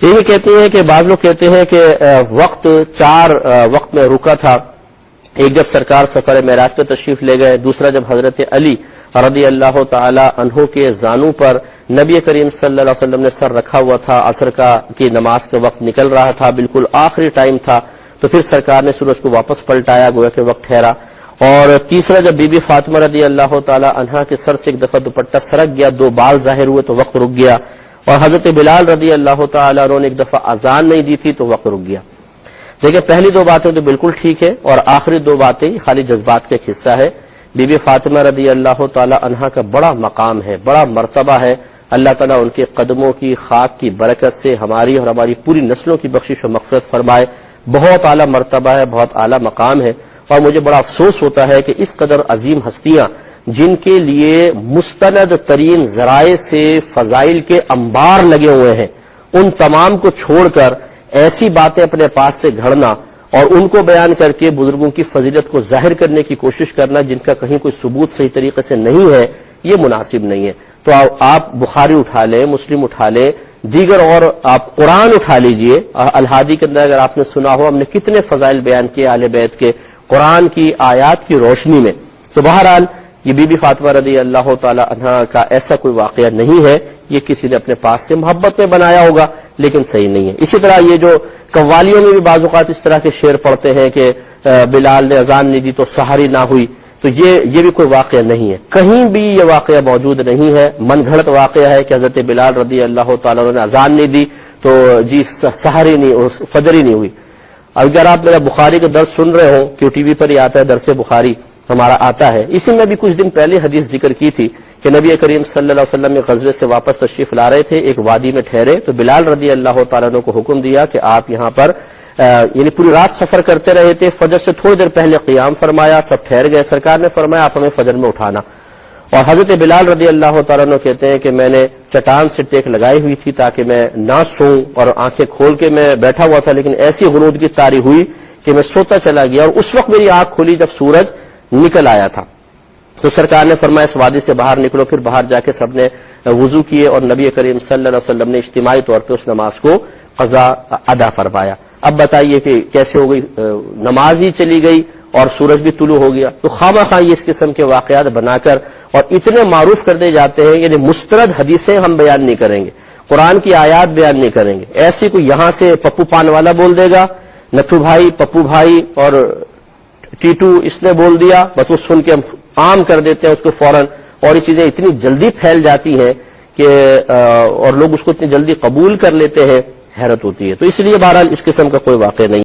یہ کہتے ہیں کہ بعض لوگ کہتے ہیں کہ وقت 4 وقت میں رکا تھا. ایک جب سرکار سفر معراج پہ تشریف لے گئے، دوسرا جب حضرت علی رضی اللہ تعالی عنہ کے زانوں پر نبی کریم صلی اللہ علیہ وسلم نے سر رکھا ہوا تھا، عصر کی نماز کا وقت نکل رہا تھا، بالکل آخری ٹائم تھا، تو پھر سرکار نے سورج کو واپس پلٹایا، گویا کہ وقت ٹھہرا. اور تیسرا جب بی بی فاطمہ رضی اللہ تعالی عنہا کے سر سے ایک دفعہ دوپٹہ سرک گیا، 2 بال ظاہر ہوئے تو وقت رک گیا. اور حضرت بلال رضی اللہ تعالی عنہ نے ایک دفعہ اذان نہیں دی تھی تو وقت رک گیا. دیکھیں پہلی 2 باتیں تو بالکل ٹھیک ہے، اور آخری 2 باتیں خالی جذبات کا ایک حصہ ہے. بی بی فاطمہ رضی اللہ تعالی عنہا کا بڑا مقام ہے، بڑا مرتبہ ہے. اللہ تعالیٰ ان کے قدموں کی خاک کی برکت سے ہماری اور ہماری پوری نسلوں کی بخشش و مغفرت فرمائے. بہت اعلیٰ مرتبہ ہے، بہت اعلیٰ مقام ہے. اور مجھے بڑا افسوس ہوتا ہے کہ اس قدر عظیم ہستیاں جن کے لیے مستند ترین ذرائع سے فضائل کے انبار لگے ہوئے ہیں، ان تمام کو چھوڑ کر ایسی باتیں اپنے پاس سے گھڑنا اور ان کو بیان کر کے بزرگوں کی فضیلت کو ظاہر کرنے کی کوشش کرنا جن کا کہیں کوئی ثبوت صحیح طریقے سے نہیں ہے، یہ مناسب نہیں ہے. تو آپ بخاری اٹھا لیں، مسلم اٹھا لیں، دیگر اور آپ قرآن اٹھا لیجئے. الہادی کے اندر اگر آپ نے سنا ہو، ہم نے کتنے فضائل بیان کیے اہل بیت کے قرآن کی آیات کی روشنی میں. تو بہرحال یہ بی بی فاطمہ رضی اللہ تعالی عنہا کا ایسا کوئی واقعہ نہیں ہے، یہ کسی نے اپنے پاس سے محبت میں بنایا ہوگا لیکن صحیح نہیں ہے. اسی طرح یہ جو قوالیوں میں بھی بعض اوقات اس طرح کے شعر پڑھتے ہیں کہ بلال نے اذان نہیں دی تو سحری نہ ہوئی، تو یہ بھی کوئی واقعہ نہیں ہے. کہیں بھی یہ واقعہ موجود نہیں ہے. من گھڑت واقعہ ہے کہ حضرت بلال رضی اللہ تعالیٰ عنہ نے اذان نہیں دی تو جی سحری نہیں، فجر ہی نہیں ہوئی. اگر آپ میرا بخاری کا درس سن رہے ہوں، کہ ٹی وی پر ہی آتا ہے درس بخاری ہمارا آتا ہے، اسی میں بھی کچھ دن پہلے حدیث ذکر کی تھی کہ نبی کریم صلی اللہ علیہ وسلم غزوے سے واپس تشریف لا رہے تھے، ایک وادی میں ٹھہرے تو بلال رضی اللہ تعالیٰ عنہ کو حکم دیا کہ آپ یہاں پر یعنی پوری رات سفر کرتے رہے تھے، فجر سے تھوڑی دیر پہلے قیام فرمایا، سب ٹھہر گئے. سرکار نے فرمایا آپ ہمیں فجر میں اٹھانا. اور حضرت بلال رضی اللہ تعالیٰ عنہ کہتے ہیں کہ میں نے چٹان سے ٹیک لگائی ہوئی تھی تاکہ میں نہ سوؤں، اور آنکھیں کھول کے میں بیٹھا ہوا تھا، لیکن ایسی غنود کی طاری ہوئی کہ میں سوتا چلا گیا، اور اس وقت میری آنکھ کھلی جب سورج نکل آیا تھا. تو سرکار نے فرمایا اس وادی سے باہر نکلو. پھر باہر جا کے سب نے وضو کیے اور نبی کریم صلی اللہ علیہ وسلم نے اجتماعی طور پہ اس نماز کو قضا ادا فرمایا. اب بتائیے کہ کیسے ہو گئی، نماز ہی چلی گئی اور سورج بھی طلوع ہو گیا. تو خواہ اس قسم کے واقعات بنا کر اور اتنے معروف کر دے جاتے ہیں، یعنی مستند حدیثیں ہم بیان نہیں کریں گے، قرآن کی آیات بیان نہیں کریں گے. ایسی کوئی یہاں سے پپو پان والا بول دے گا، نتھو بھائی، پپو بھائی اور ٹیٹو اس نے بول دیا، بس وہ سن کے ہم عام کر دیتے ہیں اس کو فوراً، اور یہ چیزیں اتنی جلدی پھیل جاتی ہیں کہ اور لوگ اس کو اتنی جلدی قبول کر لیتے ہیں، حیرت ہوتی ہے. تو اس لیے بہرحال اس قسم کا کوئی واقعہ نہیں.